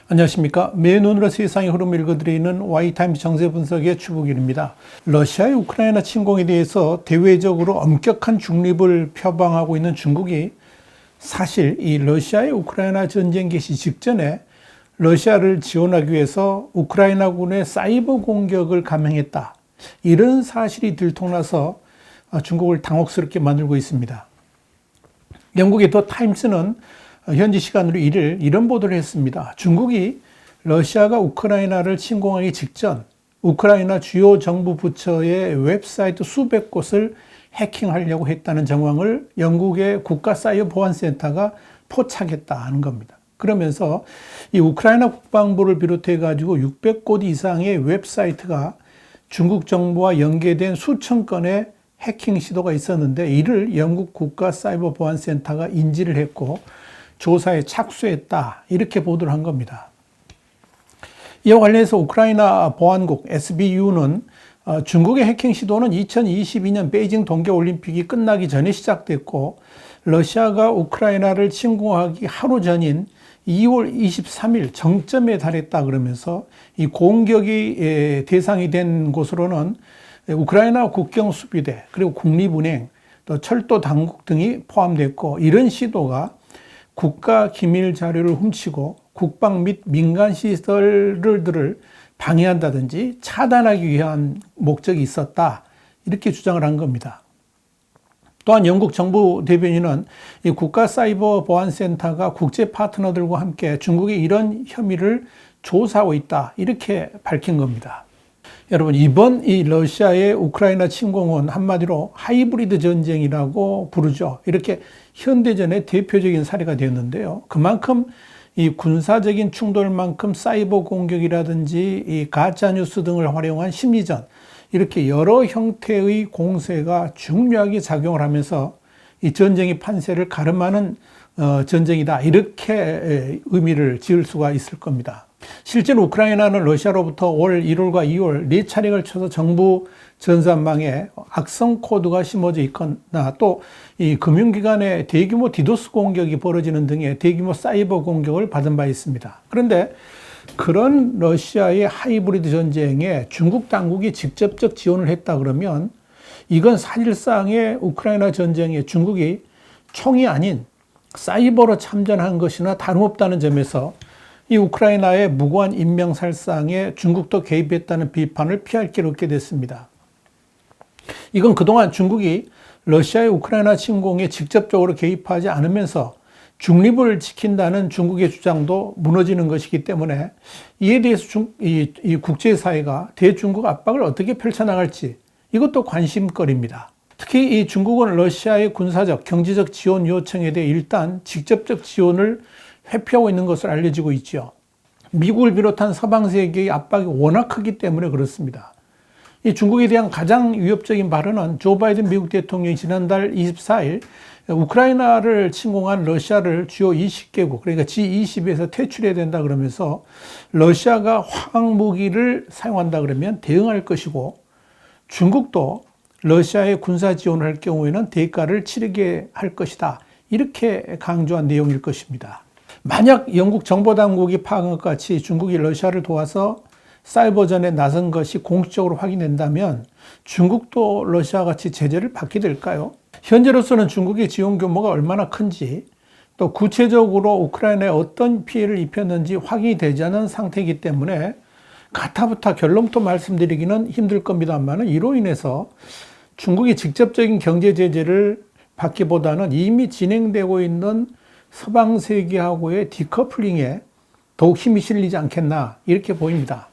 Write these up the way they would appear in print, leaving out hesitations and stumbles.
안녕하십니까. 맨눈으로 세상의 흐름을 읽어드리는 Y타임즈 정세 분석의 추국일입니다. 러시아의 우크라이나 침공에 대해서 대외적으로 엄격한 중립을 표방하고 있는 중국이 사실 이 러시아의 우크라이나 전쟁 개시 직전에 러시아를 지원하기 위해서 우크라이나군의 사이버 공격을 감행했다. 이런 사실이 들통나서 중국을 당혹스럽게 만들고 있습니다. 영국의 더 타임스는 현지 시간으로 1일 이런 보도를 했습니다. 중국이 러시아가 우크라이나를 침공하기 직전 우크라이나 주요 정부 부처의 웹사이트 수백 곳을 해킹하려고 했다는 정황을 영국의 국가사이버보안센터가 포착했다는 겁니다. 그러면서 이 우크라이나 국방부를 비롯해 가지고 600곳 이상의 웹사이트가 중국 정부와 연계된 수천 건의 해킹 시도가 있었는데 이를 영국 국가사이버보안센터가 인지를 했고 조사에 착수했다. 이렇게 보도를 한 겁니다. 이와 관련해서 우크라이나 보안국 SBU는 중국의 해킹 시도는 2022년 베이징 동계올림픽이 끝나기 전에 시작됐고 러시아가 우크라이나를 침공하기 하루 전인 2월 23일 정점에 달했다 그러면서 이 공격이 대상이 된 곳으로는 우크라이나 국경수비대 그리고 국립은행 또 철도 당국 등이 포함됐고 이런 시도가 국가 기밀 자료를 훔치고 국방 및 민간 시설들을 방해한다든지 차단하기 위한 목적이 있었다. 이렇게 주장을 한 겁니다. 또한 영국 정부 대변인은 이 국가사이버보안센터가 국제 파트너들과 함께 중국의 이런 혐의를 조사하고 있다. 이렇게 밝힌 겁니다. 여러분, 이번 이 러시아의 우크라이나 침공은 한마디로 하이브리드 전쟁이라고 부르죠. 이렇게 현대전의 대표적인 사례가 되었는데요. 그만큼 이 군사적인 충돌만큼 사이버 공격이라든지 이 가짜뉴스 등을 활용한 심리전, 이렇게 여러 형태의 공세가 중요하게 작용을 하면서 이 전쟁의 판세를 가름하는 전쟁이다. 이렇게 의미를 지을 수가 있을 겁니다. 실제로 우크라이나는 러시아로부터 올 1월과 2월 4차례에 걸쳐서 정부 전산망에 악성 코드가 심어져 있거나 또 이 금융기관에 대규모 디도스 공격이 벌어지는 등의 대규모 사이버 공격을 받은 바 있습니다. 그런데 그런 러시아의 하이브리드 전쟁에 중국 당국이 직접적 지원을 했다 그러면 이건 사실상의 우크라이나 전쟁에 중국이 총이 아닌 사이버로 참전한 것이나 다름없다는 점에서 이 우크라이나의 무고한 인명살상에 중국도 개입했다는 비판을 피할 길 없게 됐습니다. 이건 그동안 중국이 러시아의 우크라이나 침공에 직접적으로 개입하지 않으면서 중립을 지킨다는 중국의 주장도 무너지는 것이기 때문에 이에 대해서 이 국제사회가 대중국 압박을 어떻게 펼쳐나갈지 이것도 관심거리입니다. 특히 이 중국은 러시아의 군사적, 경제적 지원 요청에 대해 일단 직접적 지원을 회피하고 있는 것으로 알려지고 있죠. 미국을 비롯한 서방 세계의 압박이 워낙 크기 때문에 그렇습니다. 이 중국에 대한 가장 위협적인 발언은 조 바이든 미국 대통령이 지난달 24일 우크라이나를 침공한 러시아를 주요 20개국, 그러니까 G20에서 퇴출해야 된다 그러면서 러시아가 화학무기를 사용한다 그러면 대응할 것이고 중국도 러시아에 군사 지원을 할 경우에는 대가를 치르게 할 것이다. 이렇게 강조한 내용일 것입니다. 만약 영국 정보당국이 파악한 것 같이 중국이 러시아를 도와서 사이버전에 나선 것이 공식적으로 확인된다면 중국도 러시아와 같이 제재를 받게 될까요? 현재로서는 중국의 지원 규모가 얼마나 큰지 또 구체적으로 우크라이나에 어떤 피해를 입혔는지 확인이 되지 않은 상태이기 때문에 가타부타 결론부터 말씀드리기는 힘들 겁니다만 이로 인해서 중국이 직접적인 경제 제재를 받기보다는 이미 진행되고 있는 서방 세계하고의 디커플링에 더욱 힘이 실리지 않겠나 이렇게 보입니다.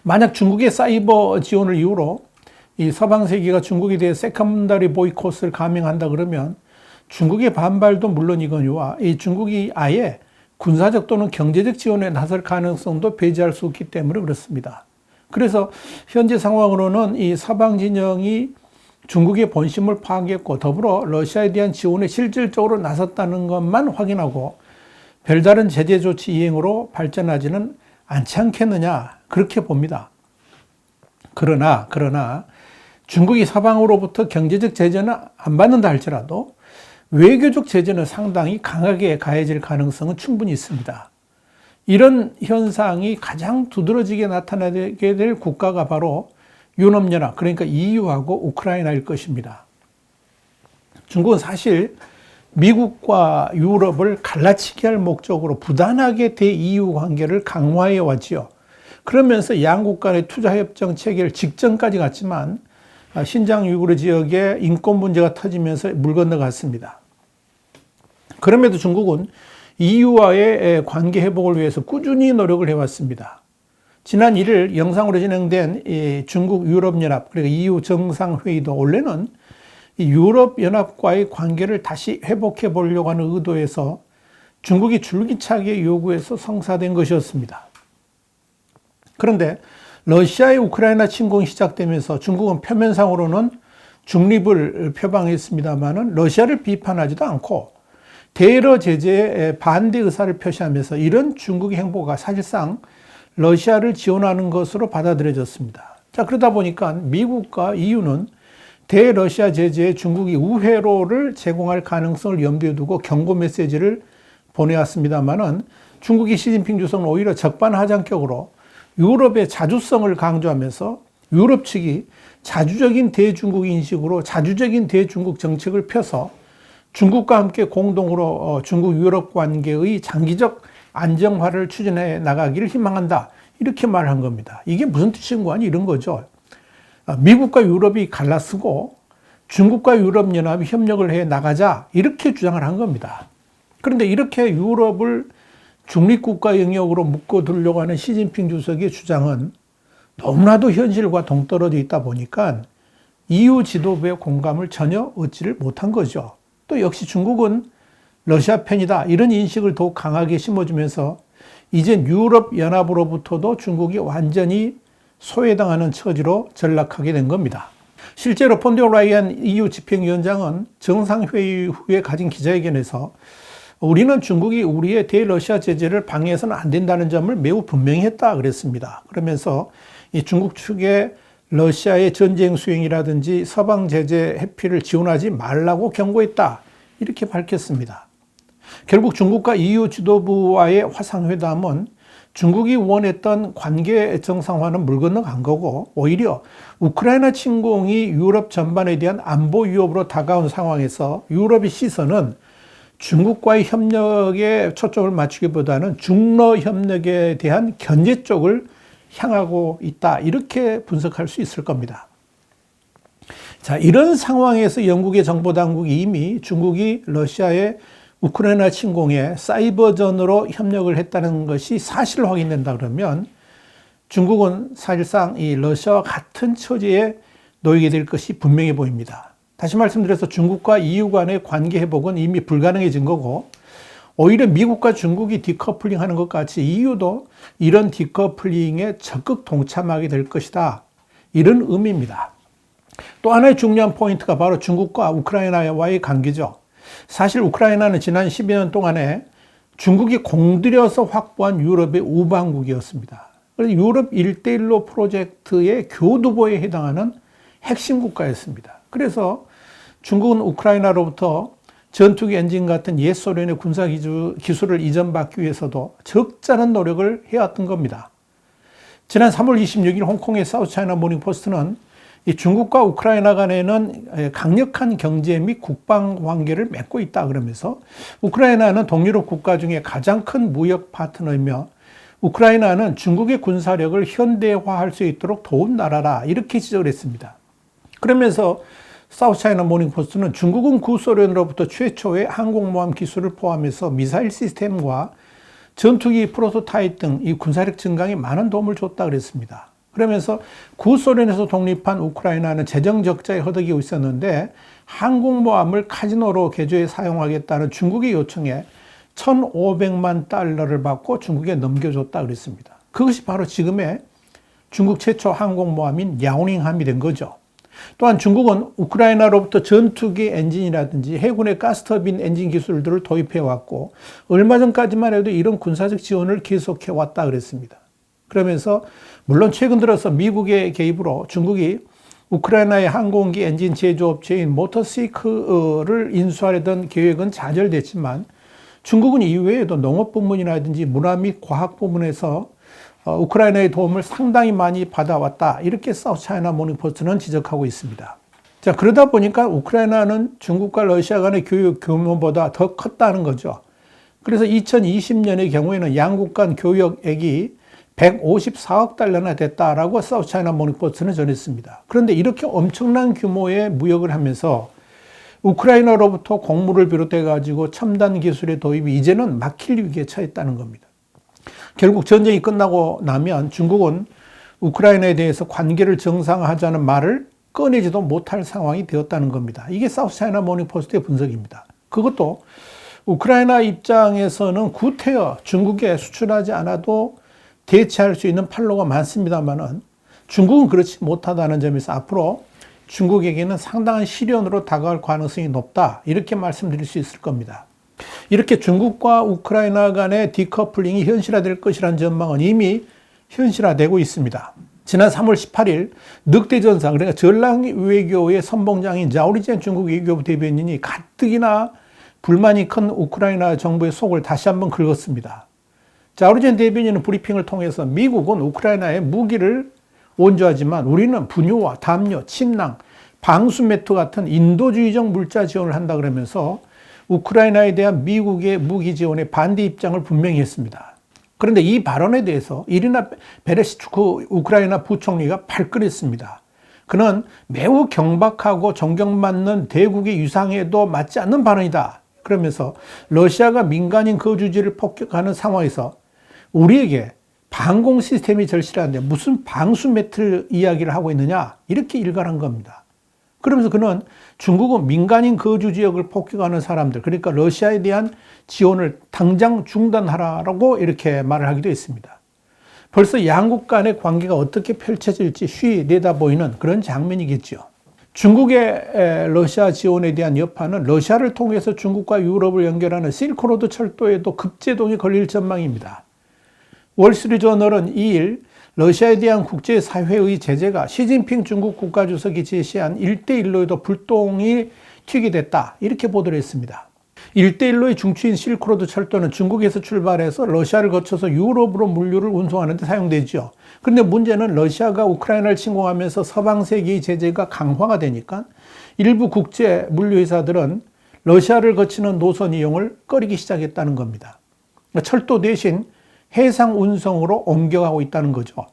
만약 중국의 사이버 지원을 이유로 이 서방 세계가 중국에 대해 세컨더리 보이콧을 감행한다 그러면 중국의 반발도 물론이거니와 이 중국이 아예 군사적 또는 경제적 지원에 나설 가능성도 배제할 수 없기 때문에 그렇습니다. 그래서 현재 상황으로는 이 서방 진영이 중국의 본심을 파악했고 더불어 러시아에 대한 지원에 실질적으로 나섰다는 것만 확인하고 별다른 제재 조치 이행으로 발전하지는 않지 않겠느냐 그렇게 봅니다. 그러나 중국이 서방으로부터 경제적 제재는 안 받는다 할지라도 외교적 제재는 상당히 강하게 가해질 가능성은 충분히 있습니다. 이런 현상이 가장 두드러지게 나타나게 될 국가가 바로 유럽연합, 그러니까 EU하고 우크라이나일 것입니다. 중국은 사실 미국과 유럽을 갈라치기 할 목적으로 부단하게 대-EU 관계를 강화해 왔지요. 그러면서 양국 간의 투자협정 체결 직전까지 갔지만 신장 우이구르 지역에 인권 문제가 터지면서 물 건너갔습니다. 그럼에도 중국은 EU와의 관계 회복을 위해서 꾸준히 노력을 해왔습니다. 지난 1일 영상으로 진행된 중국 유럽연합 그리고 EU 정상회의도 원래는 유럽연합과의 관계를 다시 회복해 보려고 하는 의도에서 중국이 줄기차게 요구해서 성사된 것이었습니다. 그런데 러시아의 우크라이나 침공이 시작되면서 중국은 표면상으로는 중립을 표방했습니다마는 러시아를 비판하지도 않고 대러 제재에 반대 의사를 표시하면서 이런 중국의 행보가 사실상 러시아를 지원하는 것으로 받아들여졌습니다. 자, 그러다 보니까 미국과 EU는 대러시아 제재에 중국이 우회로를 제공할 가능성을 염두에 두고 경고 메시지를 보내왔습니다마는 중국이 시진핑 주석은 오히려 적반하장격으로 유럽의 자주성을 강조하면서 유럽 측이 자주적인 대중국 인식으로 자주적인 대중국 정책을 펴서 중국과 함께 공동으로 중국 유럽 관계의 장기적 안정화를 추진해 나가기를 희망한다. 이렇게 말한 겁니다. 이게 무슨 뜻인가 하니 이런 거죠. 미국과 유럽이 갈라쓰고 중국과 유럽연합이 협력을 해 나가자 이렇게 주장을 한 겁니다. 그런데 이렇게 유럽을 중립국가 영역으로 묶어두려고 하는 시진핑 주석의 주장은 너무나도 현실과 동떨어져 있다 보니까 EU 지도부의 공감을 전혀 얻지를 못한 거죠. 또 역시 중국은 러시아 편이다 이런 인식을 더욱 강하게 심어주면서 이젠 유럽연합으로부터도 중국이 완전히 소외당하는 처지로 전락하게 된 겁니다. 실제로 폰데어 라이안 EU 집행위원장은 정상회의 후에 가진 기자회견에서 우리는 중국이 우리의 대러시아 제재를 방해해서는 안 된다는 점을 매우 분명히 했다 그랬습니다. 그러면서 이 중국 측의 러시아의 전쟁 수행이라든지 서방 제재 회피를 지원하지 말라고 경고했다. 이렇게 밝혔습니다. 결국 중국과 EU 지도부와의 화상회담은 중국이 원했던 관계 정상화는 물 건너간 거고 오히려 우크라이나 침공이 유럽 전반에 대한 안보 위협으로 다가온 상황에서 유럽의 시선은 중국과의 협력에 초점을 맞추기보다는 중러 협력에 대한 견제 쪽을 향하고 있다. 이렇게 분석할 수 있을 겁니다. 자, 이런 상황에서 영국의 정보당국이 이미 중국이 러시아의 우크라이나 침공에 사이버전으로 협력을 했다는 것이 사실 확인된다 그러면 중국은 사실상 이 러시아와 같은 처지에 놓이게 될 것이 분명해 보입니다. 다시 말씀드려서 중국과 EU 간의 관계 회복은 이미 불가능해진 거고 오히려 미국과 중국이 디커플링 하는 것 같이 EU도 이런 디커플링에 적극 동참하게 될 것이다. 이런 의미입니다. 또 하나의 중요한 포인트가 바로 중국과 우크라이나와의 관계죠. 사실 우크라이나는 지난 10여 년 동안에 중국이 공들여서 확보한 유럽의 우방국이었습니다. 그래서 유럽 1대1로 프로젝트의 교두보에 해당하는 핵심 국가였습니다. 그래서 중국은 우크라이나로부터 전투기 엔진 같은 옛 소련의 군사 기술을 이전받기 위해서도 적잖은 노력을 해왔던 겁니다. 지난 3월 26일 홍콩의 사우스차이나 모닝포스트는 이 중국과 우크라이나 간에는 강력한 경제 및 국방 관계를 맺고 있다 그러면서 우크라이나는 동유럽 국가 중에 가장 큰 무역 파트너이며 우크라이나는 중국의 군사력을 현대화할 수 있도록 도운 나라라 이렇게 지적을 했습니다. 그러면서 사우스차이나 모닝포스트는 중국은 구소련으로부터 최초의 항공모함 기술을 포함해서 미사일 시스템과 전투기 프로토타입 등 이 군사력 증강에 많은 도움을 줬다 그랬습니다. 그러면서 구소련에서 독립한 우크라이나는 재정 적자에 허덕이고 있었는데 항공모함을 카지노로 개조해 사용하겠다는 중국의 요청에 1,500만 달러를 받고 중국에 넘겨줬다 그랬습니다. 그것이 바로 지금의 중국 최초 항공모함인 야오닝함이 된 거죠. 또한 중국은 우크라이나로부터 전투기 엔진이라든지 해군의 가스터빈 엔진 기술들을 도입해 왔고 얼마 전까지만 해도 이런 군사적 지원을 계속해 왔다 그랬습니다. 그러면서 물론 최근 들어서 미국의 개입으로 중국이 우크라이나의 항공기 엔진 제조업체인 모터시크를 인수하려던 계획은 좌절됐지만 중국은 이외에도 농업 부문이라든지 문화 및 과학 부문에서 우크라이나의 도움을 상당히 많이 받아왔다. 이렇게 사우스차이나 모닝포스트는 지적하고 있습니다. 자, 그러다 보니까 우크라이나는 중국과 러시아 간의 교육 규모보다 더 컸다는 거죠. 그래서 2020년의 경우에는 양국 간 교역액이 154억 달러나 됐다라고 사우스차이나 모닝포스트는 전했습니다. 그런데 이렇게 엄청난 규모의 무역을 하면서 우크라이나로부터 곡물을 비롯해 가지고 첨단 기술의 도입이 이제는 막힐 위기에 처했다는 겁니다. 결국 전쟁이 끝나고 나면 중국은 우크라이나에 대해서 관계를 정상화하자는 말을 꺼내지도 못할 상황이 되었다는 겁니다. 이게 사우스차이나 모닝포스트의 분석입니다. 그것도 우크라이나 입장에서는 구태여 중국에 수출하지 않아도 대체할 수 있는 판로가 많습니다만은 중국은 그렇지 못하다는 점에서 앞으로 중국에게는 상당한 시련으로 다가올 가능성이 높다. 이렇게 말씀드릴 수 있을 겁니다. 이렇게 중국과 우크라이나 간의 디커플링이 현실화될 것이라는 전망은 이미 현실화되고 있습니다. 지난 3월 18일 늑대전상, 그러니까 전랑 외교의 선봉장인 자오리젠 중국 외교부 대변인이 가뜩이나 불만이 큰 우크라이나 정부의 속을 다시 한번 긁었습니다. 자오리젠 대변인은 브리핑을 통해서 미국은 우크라이나에 무기를 온주하지만 우리는 분유와 담요, 침낭, 방수매트 같은 인도주의적 물자 지원을 한다 그러면서 우크라이나에 대한 미국의 무기 지원에 반대 입장을 분명히 했습니다. 그런데 이 발언에 대해서 이리나 베레시추크 우크라이나 부총리가 발끈했습니다. 그는 매우 경박하고 존경받는 대국의 유상에도 맞지 않는 발언이다. 그러면서 러시아가 민간인 거주지를 폭격하는 상황에서 우리에게 방공 시스템이 절실한데 무슨 방수 매트를 이야기를 하고 있느냐, 이렇게 일갈한 겁니다. 그러면서 그는 중국은 민간인 거주 지역을 폭격하는 사람들, 그러니까 러시아에 대한 지원을 당장 중단하라고 이렇게 말을 하기도 했습니다. 벌써 양국 간의 관계가 어떻게 펼쳐질지 쉬 내다보이는 그런 장면이겠죠. 중국의 러시아 지원에 대한 여파는 러시아를 통해서 중국과 유럽을 연결하는 실크로드 철도에도 급제동이 걸릴 전망입니다. 월스트리트저널은 2일 러시아에 대한 국제사회의 제재가 시진핑 중국 국가주석이 제시한 1대1로에도 불똥이 튀게 됐다, 이렇게 보도를 했습니다. 1대1로의 중추인 실크로드 철도는 중국에서 출발해서 러시아를 거쳐서 유럽으로 물류를 운송하는 데 사용되죠. 그런데 문제는 러시아가 우크라이나를 침공하면서 서방 세계의 제재가 강화가 되니까 일부 국제 물류회사들은 러시아를 거치는 노선 이용을 꺼리기 시작했다는 겁니다. 철도 대신 해상 운송으로 옮겨가고 있다는 거죠.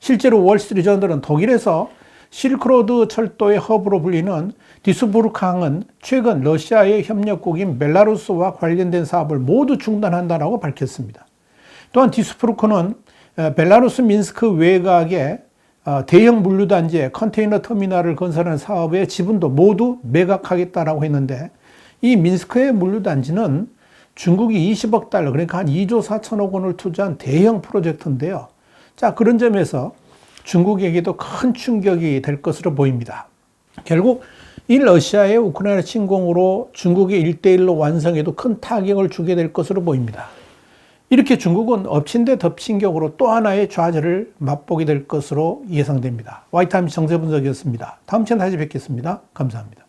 실제로 월스트리트저널은 독일에서 실크로드 철도의 허브로 불리는 디스부르크항은 최근 러시아의 협력국인 벨라루스와 관련된 사업을 모두 중단한다라고 밝혔습니다. 또한 디스부르크는 벨라루스 민스크 외곽에 대형 물류단지에 컨테이너 터미널을 건설하는 사업의 지분도 모두 매각하겠다라고 했는데, 이 민스크의 물류단지는 중국이 20억 달러, 그러니까 한 2조 4천억 원을 투자한 대형 프로젝트인데요. 자, 그런 점에서 중국에게도 큰 충격이 될 것으로 보입니다. 결국 이 러시아의 우크라이나 침공으로 중국의 1대1로 완성에도 큰 타격을 주게 될 것으로 보입니다. 이렇게 중국은 엎친 데 덮친 격으로 또 하나의 좌절을 맛보게 될 것으로 예상됩니다. 와이타임즈 정세분석이었습니다. 다음 시간에 다시 뵙겠습니다. 감사합니다.